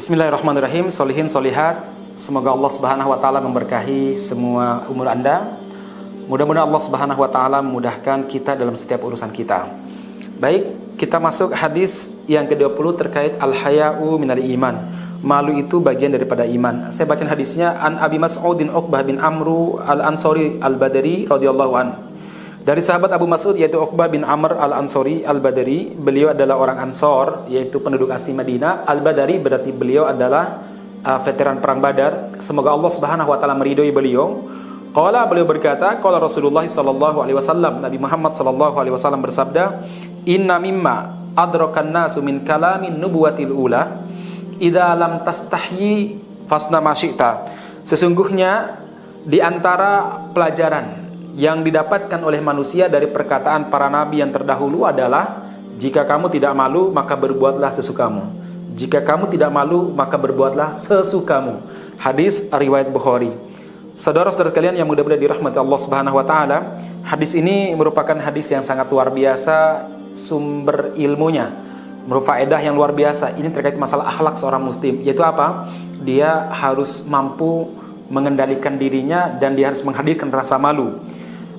Bismillahirrahmanirrahim. Solihin solihat, semoga Allah Subhanahu wa taala memberkahi semua umur Anda. Mudah-mudahan Allah Subhanahu wa taala memudahkan kita dalam setiap urusan kita. Baik, kita masuk hadis yang ke-20 terkait al-haya'u minal iman. Malu itu bagian daripada iman. Saya bacakan hadisnya. An Abi Mas'udin Uqbah bin Amru al-Ansari al-Badri radhiyallahu an. Dari sahabat Abu Mas'ud yaitu Uqbah bin Amr al-Ansari al-Badri. Beliau adalah orang Ansor, yaitu penduduk asli Madinah. Al-Badri berarti beliau adalah veteran perang Badar. Semoga Allah Subhanahu wa taala meridhoi beliau. Qala, beliau berkata, qala Rasulullah sallallahu alaihi wasallam, Nabi Muhammad sallallahu alaihi wasallam bersabda, "Inna mimma adrakan nasu min kalamin nubuwatil ula, idza lam tastahyi fasna ma syi'ta." Sesungguhnya di antara pelajaran yang didapatkan oleh manusia dari perkataan para nabi yang terdahulu adalah, jika kamu tidak malu maka berbuatlah sesukamu. Jika kamu tidak malu maka berbuatlah sesukamu. Hadis riwayat Bukhari. Saudara-saudara sekalian yang mudah-mudahan dirahmati Allah Subhanahu wa taala, hadis ini merupakan hadis yang sangat luar biasa sumber ilmunya. Merupakan faedah yang luar biasa. Ini terkait masalah akhlak seorang muslim, yaitu apa? Dia harus mampu mengendalikan dirinya dan dia harus menghadirkan rasa malu.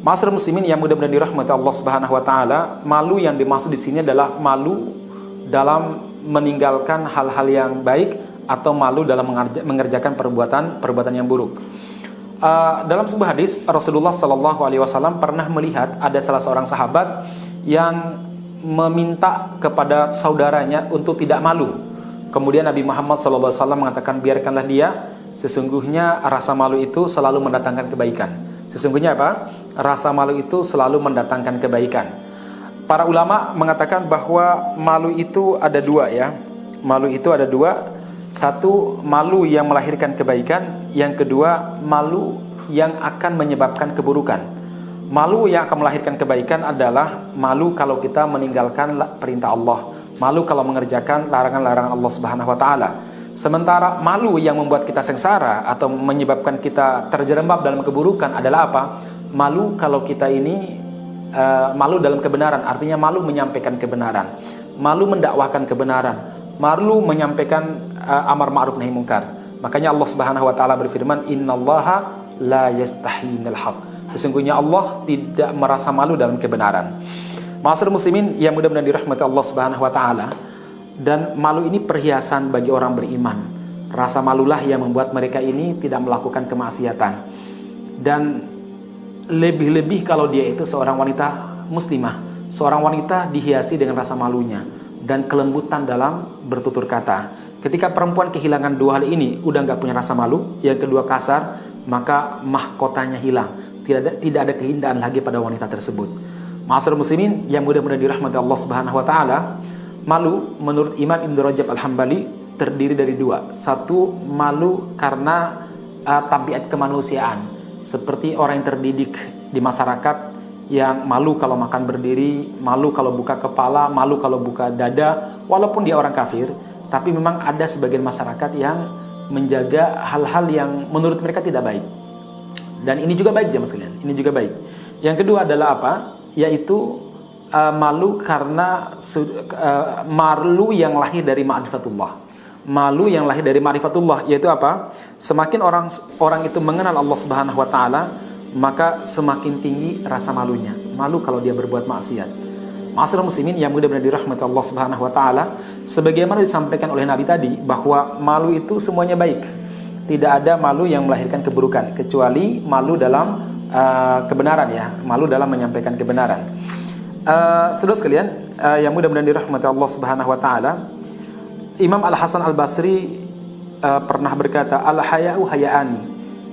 Ma'asyiral muslimin yang mudah-mudahan dirahmati Allah Subhanahu wa taala, malu yang dimaksud di sini adalah malu dalam meninggalkan hal-hal yang baik atau malu dalam mengerjakan perbuatan yang buruk. Dalam sebuah hadis, Rasulullah sallallahu alaihi wasallam pernah melihat ada salah seorang sahabat yang meminta kepada saudaranya untuk tidak malu. Kemudian Nabi Muhammad sallallahu alaihi wasallam mengatakan, biarkanlah dia, sesungguhnya rasa malu itu selalu mendatangkan kebaikan. Sesungguhnya apa? Rasa malu itu selalu mendatangkan kebaikan. Para ulama mengatakan bahwa malu itu ada dua ya. Malu itu ada dua. Satu, malu yang melahirkan kebaikan. Yang kedua, malu yang akan menyebabkan keburukan. Malu yang akan melahirkan kebaikan adalah malu kalau kita meninggalkan perintah Allah. Malu kalau mengerjakan larangan-larangan Allah Subhanahu wa taala. Sementara malu yang membuat kita sengsara atau menyebabkan kita terjerembab dalam keburukan adalah apa? Malu kalau kita ini malu dalam kebenaran, artinya malu menyampaikan kebenaran, malu mendakwahkan kebenaran, malu menyampaikan amar ma'ruf nahi munkar. Makanya Allah Subhanahu wa taala berfirman, "Innallaha la yastahi minal haq." Sesungguhnya Allah tidak merasa malu dalam kebenaran. Ma'asyiral muslimin yang mudah-mudahan dirahmati Allah Subhanahu wa taala, dan malu ini perhiasan bagi orang beriman. Rasa malulah yang membuat mereka ini tidak melakukan kemaksiatan. Dan lebih-lebih kalau dia itu seorang wanita muslimah, seorang wanita dihiasi dengan rasa malunya dan kelembutan dalam bertutur kata. Ketika perempuan kehilangan dua hal ini, udah nggak punya rasa malu, yang kedua kasar, maka mahkotanya hilang. Tidak ada keindahan lagi pada wanita tersebut. Ma'asyiral muslimin yang mudah-mudahan dirahmati Allah Subhanahu wa taala, malu menurut Imam Ibnu Rajab Al-Hambali terdiri dari dua. Satu, malu karena tabiat kemanusiaan, seperti orang yang terdidik di masyarakat yang malu kalau makan berdiri, malu kalau buka kepala, malu kalau buka dada, walaupun dia orang kafir. Tapi memang ada sebagian masyarakat yang menjaga hal-hal yang menurut mereka tidak baik. Dan ini juga baik jemaah sekalian, ini juga baik. Yang kedua adalah apa? Yaitu malu karena malu yang lahir dari ma'rifatullah. Malu yang lahir dari ma'rifatullah yaitu apa? Semakin orang itu mengenal Allah Subhanahu wa taala, maka semakin tinggi rasa malunya. Malu kalau dia berbuat maksiat. Ma'asyiral muslimin yang mudah-mudahan dirahmati Allah Subhanahu wa taala, sebagaimana disampaikan oleh Nabi tadi bahwa malu itu semuanya baik. Tidak ada malu yang melahirkan keburukan kecuali malu dalam kebenaran ya, malu dalam menyampaikan kebenaran. Saudara sekalian yang mudah-mudahan dirahmati Allah Subhanahu wa taala, Imam Al-Hasan Al-Basri pernah berkata, al-haya'u haya'ani.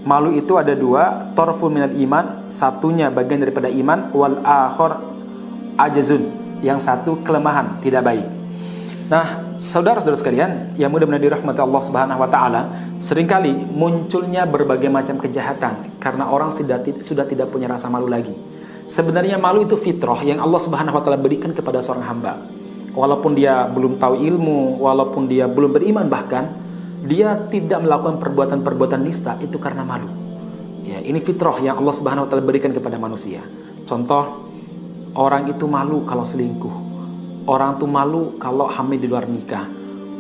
Malu itu ada dua, tarfun minal iman, satunya bagian daripada iman, wal akhar ajazun, yang satu kelemahan, tidak baik. Nah, saudara-saudara sekalian yang mudah-mudahan dirahmati Allah Subhanahu wa taala, seringkali munculnya berbagai macam kejahatan karena orang sudah tidak punya rasa malu lagi. Sebenarnya malu itu fitrah yang Allah Subhanahu wa taala berikan kepada seorang hamba. Walaupun dia belum tahu ilmu, walaupun dia belum beriman, bahkan dia tidak melakukan perbuatan-perbuatan nista, itu karena malu. Ya, ini fitrah yang Allah Subhanahu wa taala berikan kepada manusia. Contoh, orang itu malu kalau selingkuh. Orang itu malu kalau hamil di luar nikah.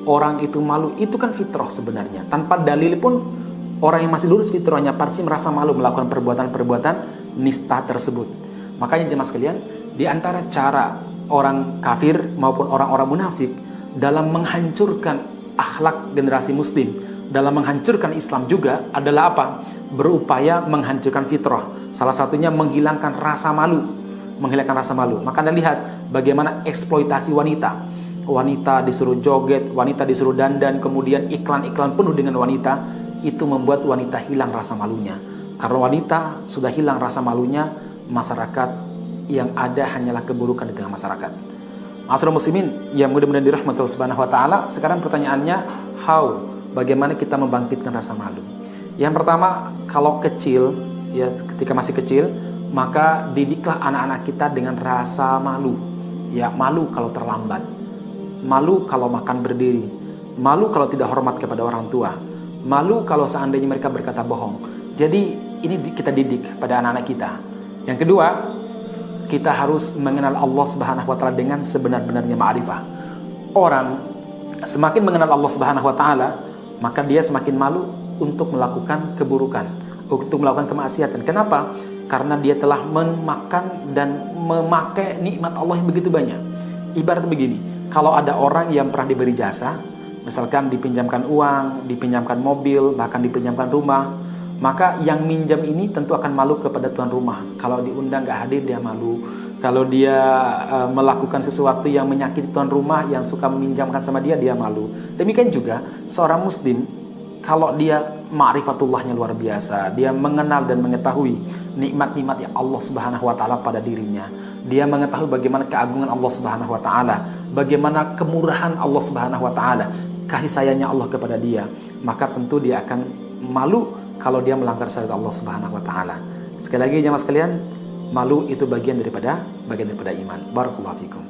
orang itu malu, itu kan fitrah sebenarnya. Tanpa dalil pun orang yang masih lurus fitrahnya pasti merasa malu melakukan perbuatan-perbuatan nista tersebut. Makanya jemaah sekalian, di antara cara orang kafir maupun orang-orang munafik dalam menghancurkan akhlak generasi muslim, dalam menghancurkan Islam juga adalah apa? Berupaya menghancurkan fitrah. Salah satunya menghilangkan rasa malu. Menghilangkan rasa malu. Maka Anda lihat bagaimana eksploitasi wanita. Wanita disuruh joget, wanita disuruh dandan, kemudian iklan-iklan penuh dengan wanita. Itu membuat wanita hilang rasa malunya. Karena wanita sudah hilang rasa malunya, masyarakat yang ada hanyalah keburukan di tengah masyarakat. Ma'asyiral muslimin yang mudah-mudahan dirahmati Allah Subhanahu wa taala, sekarang pertanyaannya, bagaimana kita membangkitkan rasa malu? Yang pertama, kalau kecil, ya ketika masih kecil, maka didiklah anak-anak kita dengan rasa malu. Ya, malu kalau terlambat, malu kalau makan berdiri, malu kalau tidak hormat kepada orang tua, malu kalau seandainya mereka berkata bohong. Jadi ini kita didik pada anak-anak kita. Yang kedua, kita harus mengenal Allah Subhanahu wa taala dengan sebenar-benarnya ma'rifah. Orang semakin mengenal Allah Subhanahu wa taala, maka dia semakin malu untuk melakukan keburukan, untuk melakukan kemaksiatan. Kenapa? Karena dia telah memakan dan memakai nikmat Allah yang begitu banyak. Ibarat begini, kalau ada orang yang pernah diberi jasa, misalkan dipinjamkan uang, dipinjamkan mobil, bahkan dipinjamkan rumah, maka yang minjam ini tentu akan malu kepada tuan rumah. Kalau diundang gak hadir, dia malu. Kalau dia melakukan sesuatu yang menyakiti tuan rumah yang suka meminjamkan sama dia, dia malu. Demikian juga seorang muslim, kalau dia ma'rifatullahnya luar biasa, dia mengenal dan mengetahui nikmat-nikmat yang Allah Subhanahu wa taala pada dirinya. Dia mengetahui bagaimana keagungan Allah Subhanahu wa taala, bagaimana kemurahan Allah Subhanahu wa taala, kasih sayangnya Allah kepada dia, maka tentu dia akan malu kalau dia melanggar syariat Allah Subhanahu wa taala. Sekali lagi jemaah sekalian, malu itu bagian daripada iman. Barakallahu fikum.